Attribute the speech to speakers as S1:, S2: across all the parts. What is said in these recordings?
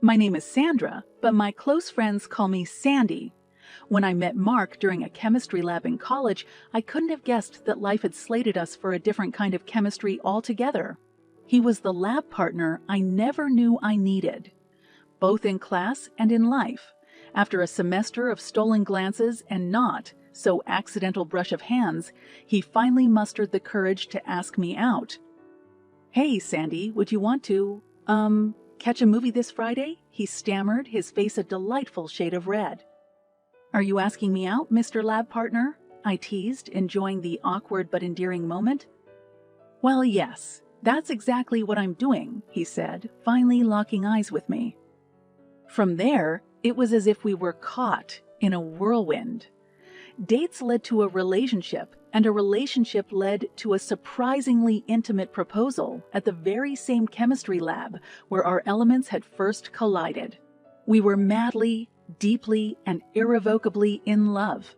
S1: My name is Sandra, but my close friends call me Sandy. When I met Mark during a chemistry lab in college, I couldn't have guessed that life had slated us for a different kind of chemistry altogether. He was the lab partner I never knew I needed, both in class and in life. After a semester of stolen glances and not so accidental brush of hands, he finally mustered the courage to ask me out. "Hey, Sandy, would you want to, catch a movie this Friday?" he stammered, his face a delightful shade of red. "Are you asking me out, Mr. Lab Partner?" I teased, enjoying the awkward but endearing moment. "Well, yes, that's exactly what I'm doing," he said, finally locking eyes with me. From there, it was as if we were caught in a whirlwind. Dates led to a relationship, and a relationship led to a surprisingly intimate proposal at the very same chemistry lab where our elements had first collided. We were madly, deeply, and irrevocably in love.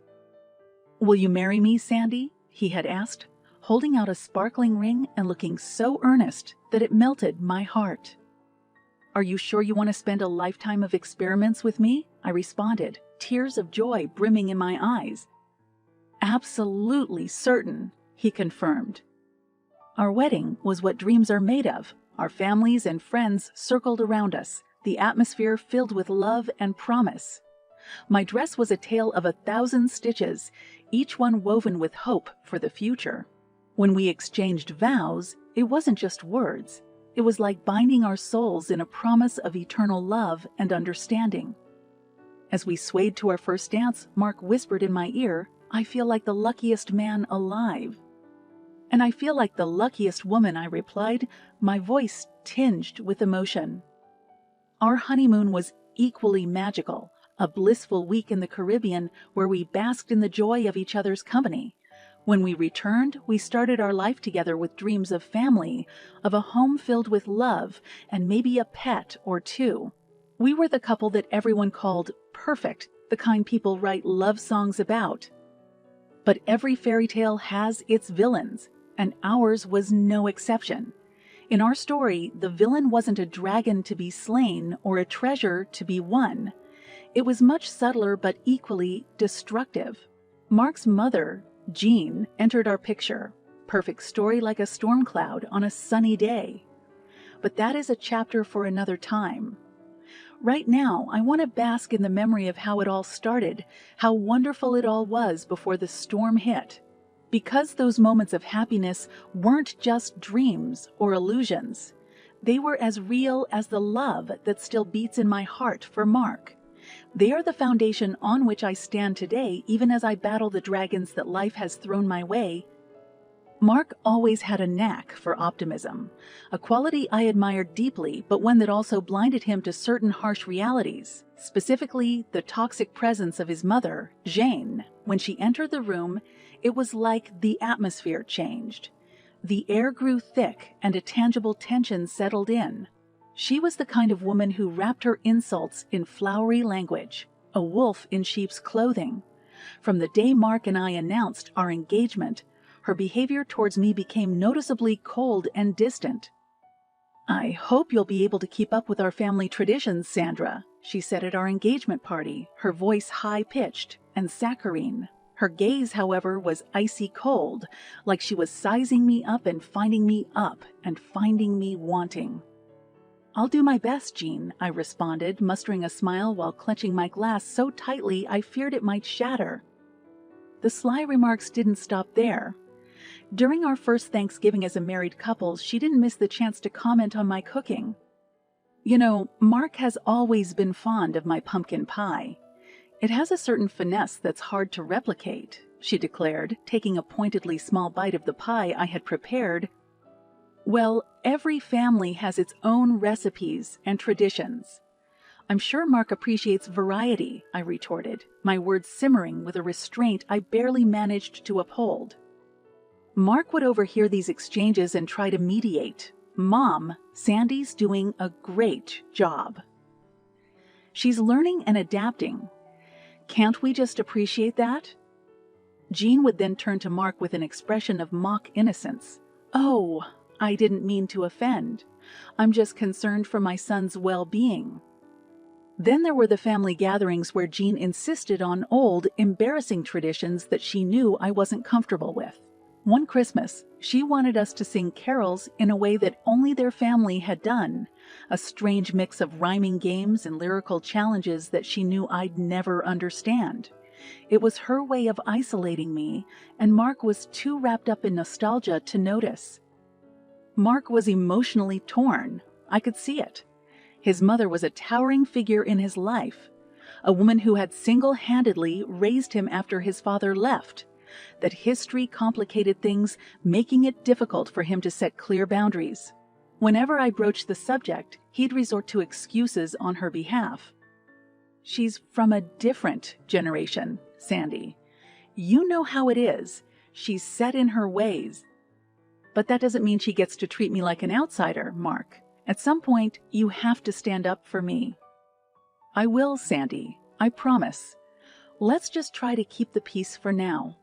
S1: "Will you marry me, Sandy?" he had asked, holding out a sparkling ring and looking so earnest that it melted my heart. "Are you sure you want to spend a lifetime of experiments with me?" I responded, tears of joy brimming in my eyes. "Absolutely certain," he confirmed. Our wedding was what dreams are made of. Our families and friends circled around us, the atmosphere filled with love and promise. My dress was a tale of 1,000 stitches, each one woven with hope for the future. When we exchanged vows, it wasn't just words. It was like binding our souls in a promise of eternal love and understanding. As we swayed to our first dance, Mark whispered in my ear, "I feel like the luckiest man alive." "And I feel like the luckiest woman," I replied, my voice tinged with emotion. Our honeymoon was equally magical, a blissful week in the Caribbean where we basked in the joy of each other's company. When we returned, we started our life together with dreams of family, of a home filled with love, and maybe a pet or two. We were the couple that everyone called perfect, the kind people write love songs about. But every fairy tale has its villains, and ours was no exception. In our story, the villain wasn't a dragon to be slain or a treasure to be won. It was much subtler but equally destructive. Mark's mother, Jean, entered our picture. Perfect story like a storm cloud on a sunny day. But that is a chapter for another time. Right now, I want to bask in the memory of how it all started, how wonderful it all was before the storm hit. Because those moments of happiness weren't just dreams or illusions. They were as real as the love that still beats in my heart for Mark. They are the foundation on which I stand today, even as I battle the dragons that life has thrown my way. Mark always had a knack for optimism, a quality I admired deeply, but one that also blinded him to certain harsh realities, specifically the toxic presence of his mother, Jane. When she entered the room, it was like the atmosphere changed. The air grew thick and a tangible tension settled in. She was the kind of woman who wrapped her insults in flowery language, a wolf in sheep's clothing. From the day Mark and I announced our engagement, her behavior towards me became noticeably cold and distant. "I hope you'll be able to keep up with our family traditions, Sandra," she said at our engagement party, her voice high-pitched and saccharine. Her gaze, however, was icy cold, like she was sizing me up and finding me wanting. "I'll do my best, Jean," I responded, mustering a smile while clenching my glass so tightly I feared it might shatter. The sly remarks didn't stop there. During our first Thanksgiving as a married couple, she didn't miss the chance to comment on my cooking. "You know, Mark has always been fond of my pumpkin pie. It has a certain finesse that's hard to replicate," she declared, taking a pointedly small bite of the pie I had prepared. "Well, every family has its own recipes and traditions. I'm sure Mark appreciates variety," I retorted, my words simmering with a restraint I barely managed to uphold. Mark would overhear these exchanges and try to mediate. "Mom, Sandy's doing a great job. She's learning and adapting. Can't we just appreciate that?" Jean would then turn to Mark with an expression of mock innocence. "Oh, I didn't mean to offend. I'm just concerned for my son's well-being." Then there were the family gatherings where Jean insisted on old, embarrassing traditions that she knew I wasn't comfortable with. One Christmas, she wanted us to sing carols in a way that only their family had done, a strange mix of rhyming games and lyrical challenges that she knew I'd never understand. It was her way of isolating me, and Mark was too wrapped up in nostalgia to notice. Mark was emotionally torn. I could see it. His mother was a towering figure in his life, a woman who had single-handedly raised him after his father left. That history complicated things, making it difficult for him to set clear boundaries. Whenever I broached the subject, he'd resort to excuses on her behalf. "She's from a different generation, Sandy. You know how it is. She's set in her ways. But that doesn't mean she gets to treat me like an outsider, Mark. At some point, you have to stand up for me." "I will, Sandy. I promise. Let's just try to keep the peace for now."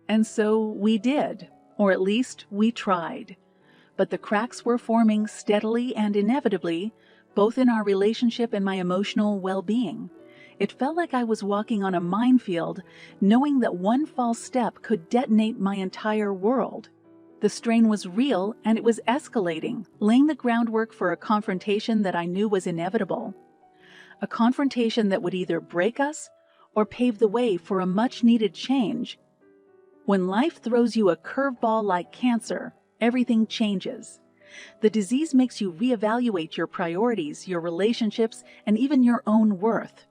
S1: And so we did, or at least we tried. But the cracks were forming steadily and inevitably, both in our relationship and my emotional well-being. It felt like I was walking on a minefield, knowing that one false step could detonate my entire world. The strain was real, and it was escalating, laying the groundwork for a confrontation that I knew was inevitable. A confrontation that would either break us or pave the way for a much-needed change. When life throws you a curveball like cancer, everything changes. The disease makes you reevaluate your priorities, your relationships, and even your own worth.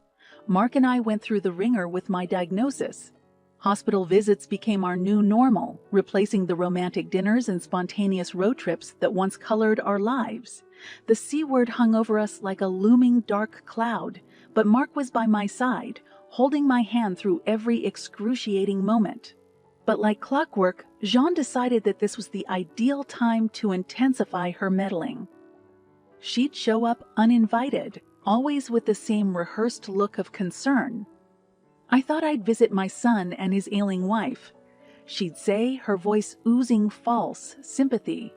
S1: Mark and I went through the ringer with my diagnosis. Hospital visits became our new normal, replacing the romantic dinners and spontaneous road trips that once colored our lives. The C word hung over us like a looming dark cloud, but Mark was by my side, holding my hand through every excruciating moment. But like clockwork, Jean decided that this was the ideal time to intensify her meddling. She'd show up uninvited, always with the same rehearsed look of concern. I thought I'd visit my son and his ailing wife. She'd say, her voice oozing false sympathy.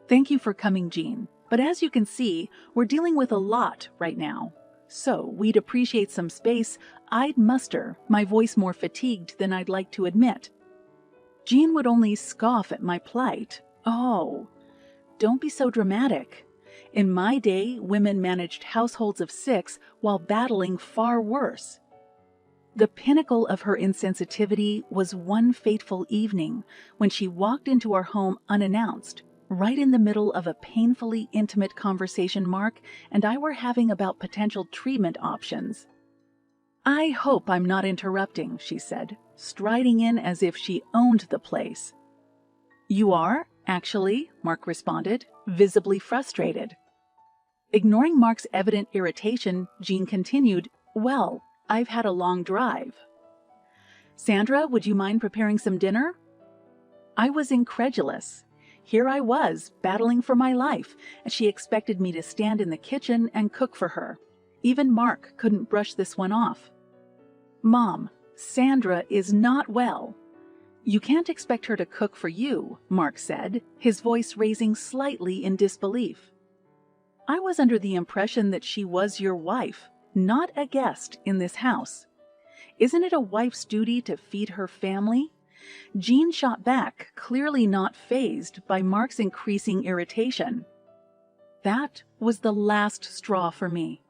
S1: "Thank you for coming, Jean, but as you can see, we're dealing with a lot right now. So we'd appreciate some space. I'd muster, my voice more fatigued than I'd like to admit." Jean would only scoff at my plight. "Oh, don't be so dramatic. In my day, women managed households of 6 while battling far worse." The pinnacle of her insensitivity was one fateful evening when she walked into our home unannounced, right in the middle of a painfully intimate conversation Mark and I were having about potential treatment options. "I hope I'm not interrupting," she said, striding in as if she owned the place. "You are, actually," Mark responded, visibly frustrated. Ignoring Mark's evident irritation, Jean continued, "Well, I've had a long drive. Sandra, would you mind preparing some dinner?" I was incredulous. Here I was, battling for my life, and she expected me to stand in the kitchen and cook for her. Even Mark couldn't brush this one off. "Mom, Sandra is not well." "You can't expect her to cook for you," Mark said, his voice raising slightly in disbelief. "I was under the impression that she was your wife, not a guest in this house. Isn't it a wife's duty to feed her family?" Jean shot back, clearly not fazed by Mark's increasing irritation. That was the last straw for me.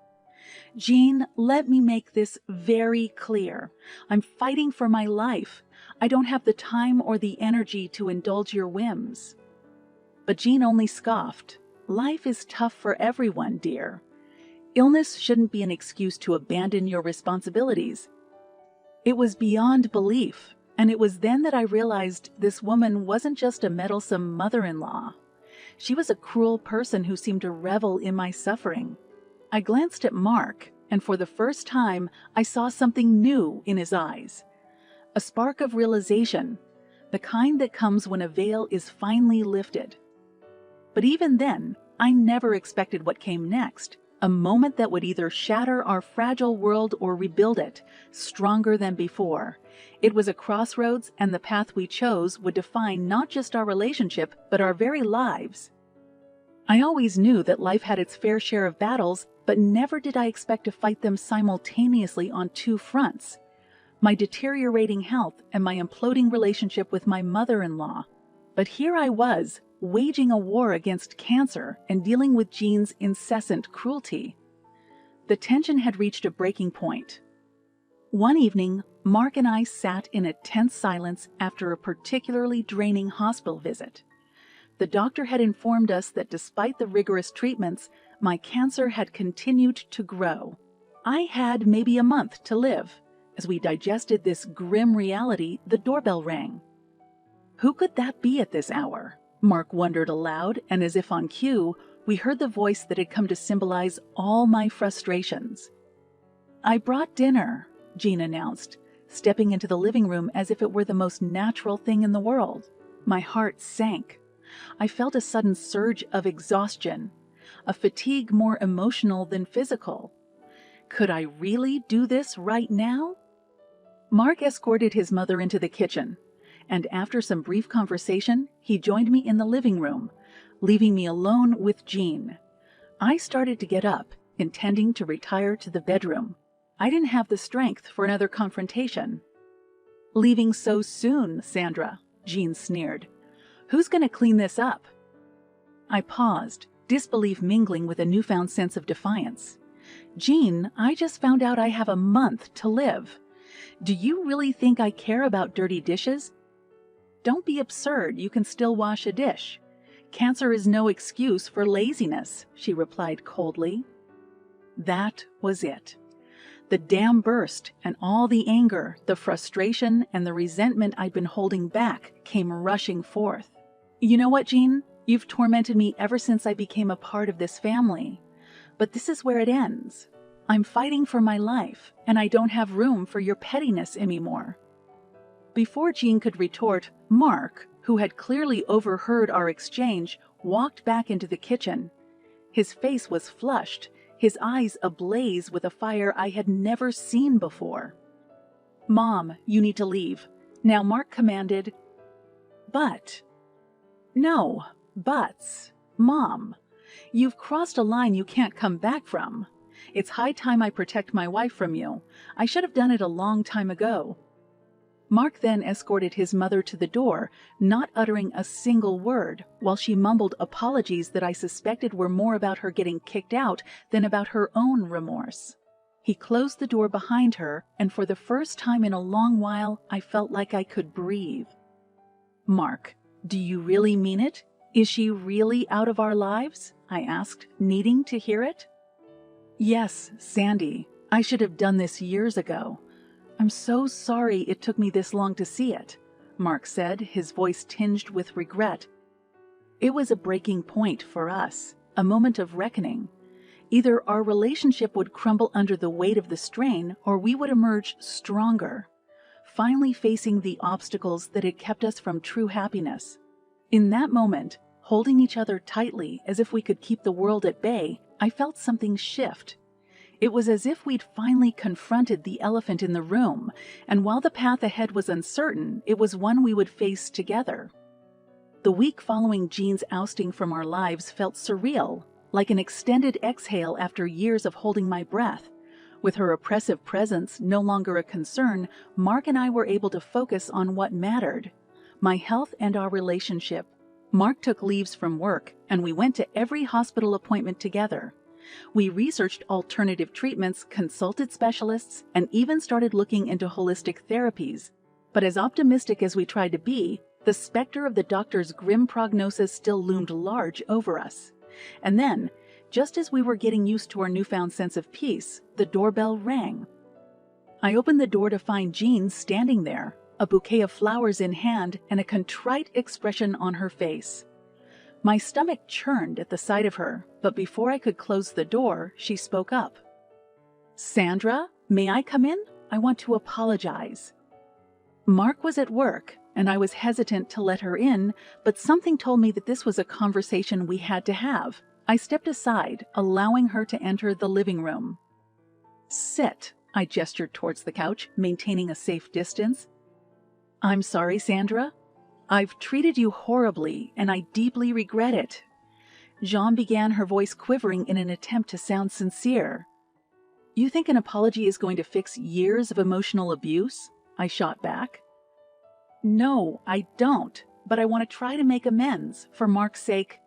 S1: "Jean, let me make this very clear. I'm fighting for my life. I don't have the time or the energy to indulge your whims." But Jean only scoffed. "Life is tough for everyone, dear. Illness shouldn't be an excuse to abandon your responsibilities." It was beyond belief, and it was then that I realized this woman wasn't just a meddlesome mother-in-law. She was a cruel person who seemed to revel in my suffering. I glanced at Mark, and for the first time, I saw something new in his eyes. A spark of realization, the kind that comes when a veil is finally lifted. But even then, I never expected what came next. A moment that would either shatter our fragile world or rebuild it, stronger than before. It was a crossroads, and the path we chose would define not just our relationship, but our very lives. I always knew that life had its fair share of battles, but but never did I expect to fight them simultaneously on two fronts: my deteriorating health and my imploding relationship with my mother-in-law. But here I was, waging a war against cancer and dealing with Jean's incessant cruelty. The tension had reached a breaking point. One evening, Mark and I sat in a tense silence after a particularly draining hospital visit. The doctor had informed us that despite the rigorous treatments, my cancer had continued to grow. I had maybe a month to live. As we digested this grim reality, the doorbell rang. Who could that be at this hour? Mark wondered aloud, and as if on cue, we heard the voice that had come to symbolize all my frustrations. "I brought dinner," Jean announced, stepping into the living room as if it were the most natural thing in the world. My heart sank. I felt a sudden surge of exhaustion, a fatigue more emotional than physical. Could I really do this right now? Mark escorted his mother into the kitchen, and after some brief conversation, he joined me in the living room, leaving me alone with Jean. I started to get up, intending to retire to the bedroom. I didn't have the strength for another confrontation. "Leaving so soon, Sandra," Jean sneered. "Who's going to clean this up?" I paused, disbelief mingling with a newfound sense of defiance. "Jean, I just found out I have a month to live. Do you really think I care about dirty dishes?" "Don't be absurd, you can still wash a dish. Cancer is no excuse for laziness," she replied coldly. That was it. The dam burst, and all the anger, the frustration, and the resentment I'd been holding back came rushing forth. "You know what, Jean? You've tormented me ever since I became a part of this family. But this is where it ends. I'm fighting for my life, and I don't have room for your pettiness anymore." Before Jean could retort, Mark, who had clearly overheard our exchange, walked back into the kitchen. His face was flushed, his eyes ablaze with a fire I had never seen before. "Mom, you need to leave." Now Mark commanded. "But..." "No, buts. Mom, you've crossed a line you can't come back from. It's high time I protect my wife from you. I should have done it a long time ago." Mark then escorted his mother to the door, not uttering a single word, while she mumbled apologies that I suspected were more about her getting kicked out than about her own remorse. He closed the door behind her, and for the first time in a long while, I felt like I could breathe. "Mark, do you really mean it? Is she really out of our lives?" I asked, needing to hear it. "Yes, Sandy. I should have done this years ago. I'm so sorry it took me this long to see it," Mark said, his voice tinged with regret. It was a breaking point for us, a moment of reckoning. Either our relationship would crumble under the weight of the strain, or we would emerge stronger, finally facing the obstacles that had kept us from true happiness. In that moment, holding each other tightly as if we could keep the world at bay, I felt something shift. It was as if we'd finally confronted the elephant in the room, and while the path ahead was uncertain, it was one we would face together. The week following Jean's ousting from our lives felt surreal, like an extended exhale after years of holding my breath. With her oppressive presence no longer a concern, Mark and I were able to focus on what mattered: my health and our relationship. Mark took leaves from work, and we went to every hospital appointment together. We researched alternative treatments, consulted specialists, and even started looking into holistic therapies. But as optimistic as we tried to be, the specter of the doctor's grim prognosis still loomed large over us. And then, just as we were getting used to our newfound sense of peace, the doorbell rang. I opened the door to find Jean standing there, a bouquet of flowers in hand and a contrite expression on her face. My stomach churned at the sight of her, but before I could close the door, she spoke up. "Sandra, may I come in? I want to apologize." Mark was at work, and I was hesitant to let her in, but something told me that this was a conversation we had to have. I stepped aside, allowing her to enter the living room. "Sit," I gestured towards the couch, maintaining a safe distance. "I'm sorry, Sandra. I've treated you horribly, and I deeply regret it. Jean began, her voice quivering in an attempt to sound sincere. You think an apology is going to fix years of emotional abuse? I shot back. No, I don't, but I want to try to make amends, for Mark's sake.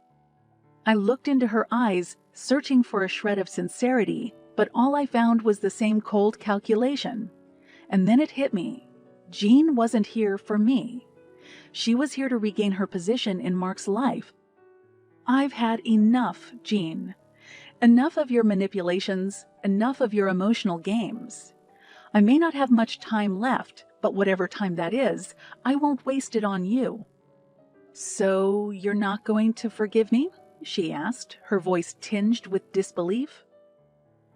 S1: I looked into her eyes, searching for a shred of sincerity, but all I found was the same cold calculation. And then it hit me. Jean wasn't here for me. She was here to regain her position in Mark's life. I've had enough, Jean. Enough of your manipulations, enough of your emotional games. I may not have much time left, but whatever time that is, I won't waste it on you. So you're not going to forgive me? She asked, her voice tinged with disbelief.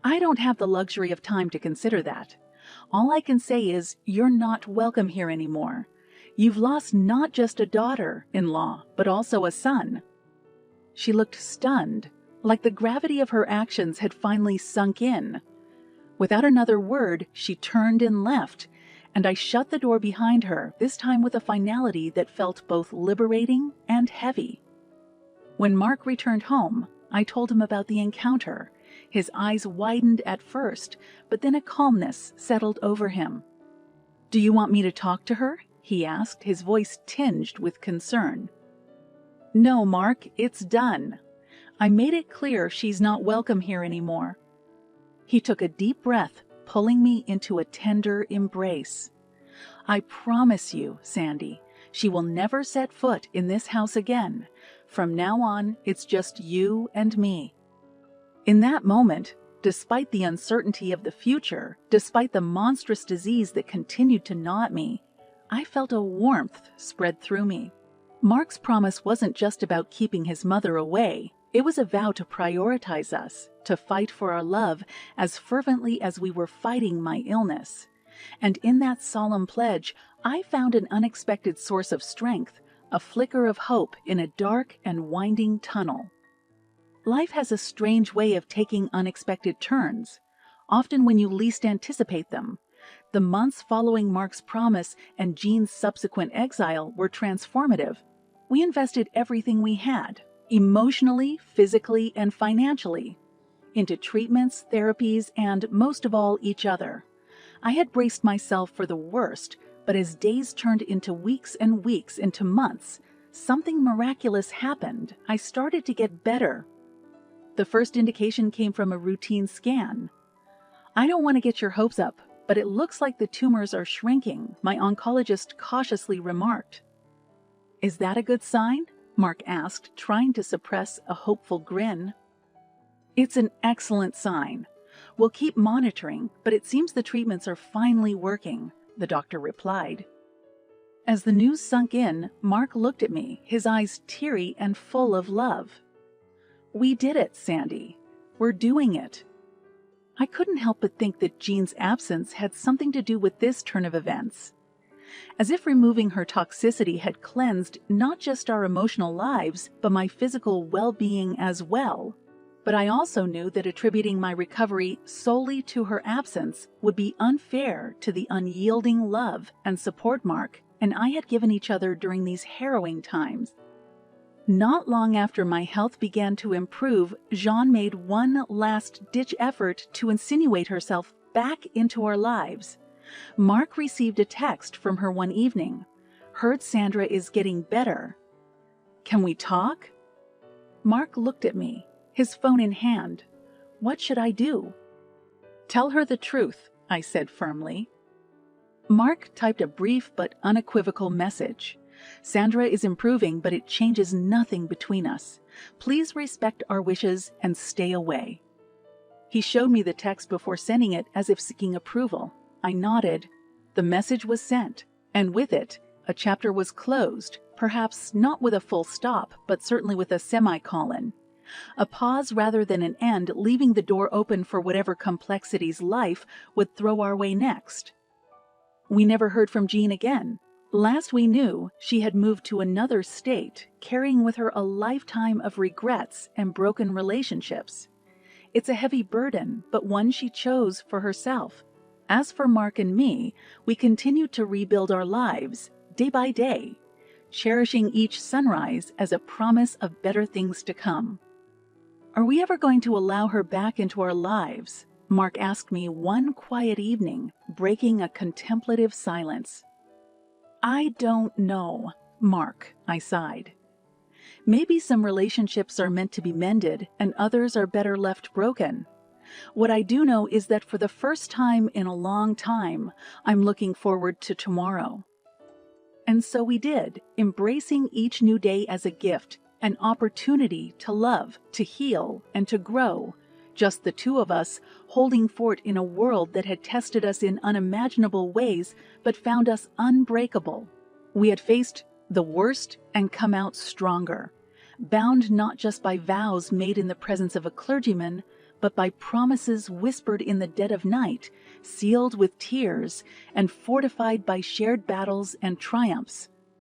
S1: I don't have the luxury of time to consider that. All I can say is you're not welcome here anymore. You've lost not just a daughter-in-law, but also a son. She looked stunned, like the gravity of her actions had finally sunk in. Without another word, she turned and left, and I shut the door behind her, this time with a finality that felt both liberating and heavy. When Mark returned home, I told him about the encounter. His eyes widened at first, but then a calmness settled over him. Do you want me to talk to her? He asked, his voice tinged with concern. No, Mark, it's done. I made it clear she's not welcome here anymore. He took a deep breath, pulling me into a tender embrace. I promise you, Sandy, she will never set foot in this house again. From now on, it's just you and me. In that moment, despite the uncertainty of the future, despite the monstrous disease that continued to gnaw at me, I felt a warmth spread through me. Mark's promise wasn't just about keeping his mother away. It was a vow to prioritize us, to fight for our love as fervently as we were fighting my illness. And in that solemn pledge, I found an unexpected source of strength, a flicker of hope in a dark and winding tunnel. Life has a strange way of taking unexpected turns, often when you least anticipate them. The months following Mark's promise and Jean's subsequent exile were transformative. We invested everything we had, emotionally, physically, and financially, into treatments, therapies, and most of all, each other. I had braced myself for the worst, but as days turned into weeks and weeks into months, something miraculous happened. I started to get better. The first indication came from a routine scan. I don't want to get your hopes up, but it looks like the tumors are shrinking, my oncologist cautiously remarked. Is that a good sign? Mark asked, trying to suppress a hopeful grin. It's an excellent sign. We'll keep monitoring, but it seems the treatments are finally working, the doctor replied. As the news sunk in, Mark looked at me, his eyes teary and full of love. We did it, Sandy. We're doing it. I couldn't help but think that Jean's absence had something to do with this turn of events. As if removing her toxicity had cleansed not just our emotional lives, but my physical well-being as well. But I also knew that attributing my recovery solely to her absence would be unfair to the unyielding love and support Mark and I had given each other during these harrowing times. Not long after my health began to improve, Jean made one last-ditch effort to insinuate herself back into our lives. Mark received a text from her one evening. Heard Sandra is getting better. Can we talk? Mark looked at me, his phone in hand. What should I do? Tell her the truth, I said firmly. Mark typed a brief but unequivocal message. Sandra is improving, but it changes nothing between us. Please respect our wishes and stay away. He showed me the text before sending it as if seeking approval. I nodded. The message was sent, and with it, a chapter was closed, perhaps not with a full stop, but certainly with a semicolon. A pause rather than an end, leaving the door open for whatever complexities life would throw our way next. We never heard from Jean again. Last we knew, she had moved to another state, carrying with her a lifetime of regrets and broken relationships. It's a heavy burden, but one she chose for herself. As for Mark and me, we continued to rebuild our lives, day by day, cherishing each sunrise as a promise of better things to come. Are we ever going to allow her back into our lives? Mark asked me one quiet evening, breaking a contemplative silence. I don't know, Mark, I sighed. Maybe some relationships are meant to be mended and others are better left broken. What I do know is that for the first time in a long time, I'm looking forward to tomorrow. And so we did, embracing each new day as a gift, an opportunity to love, to heal, and to grow. Just the two of us, holding fort in a world that had tested us in unimaginable ways but found us unbreakable. We had faced the worst and come out stronger, bound not just by vows made in the presence of a clergyman, but by promises whispered in the dead of night, sealed with tears, and fortified by shared battles and triumphs.